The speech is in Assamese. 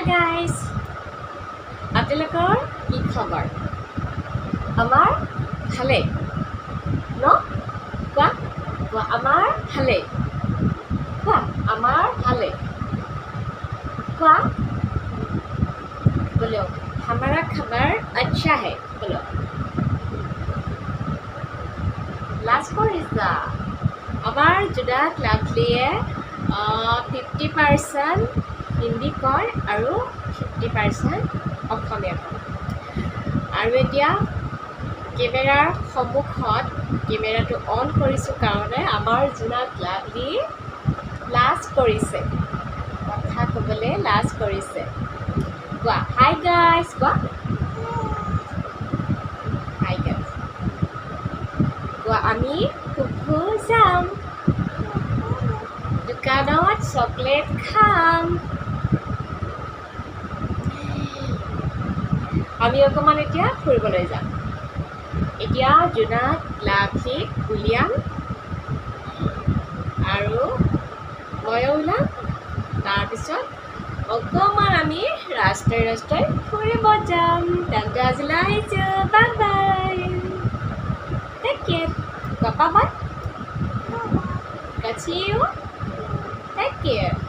guys, আপোনালোকৰ কি খবৰ? আমাৰ ভালে ন? কোৱা কোৱা আমাৰ ভালে কোৱা আমাৰ ভালে কোৱা बोलो हमारा खबर अच्छा है बोलो लास्ट কৰিছা আমাৰ জুনাক লাভলীয়ে 50% হিন্দী কয় আৰু 50% অসমীয়া কয় আৰু এতিয়া কেমেৰাৰ সন্মুখত কেমেৰাটো অন কৰিছোঁ কাৰণে আমাৰ জুনাক লাভলী লাজ কৰিছে কথা ক'বলৈ লাজ কৰিছে কোৱা হাই গাইজ কোৱা হাই গাইজ কোৱা আমি ফুফু যাম দোকানত চকলেট খাম আমি অকণমান এতিয়া ফুৰিবলৈ যাম এতিয়া জোনাক লাভলীক উলিয়াম আৰু ময়ো ওলাম তাৰপিছত অকণমান আমি ৰাস্তাই ফুৰিব যাম তেন্তে আজিলৈ আহিছোঁ bye bye take care bye bye see you take care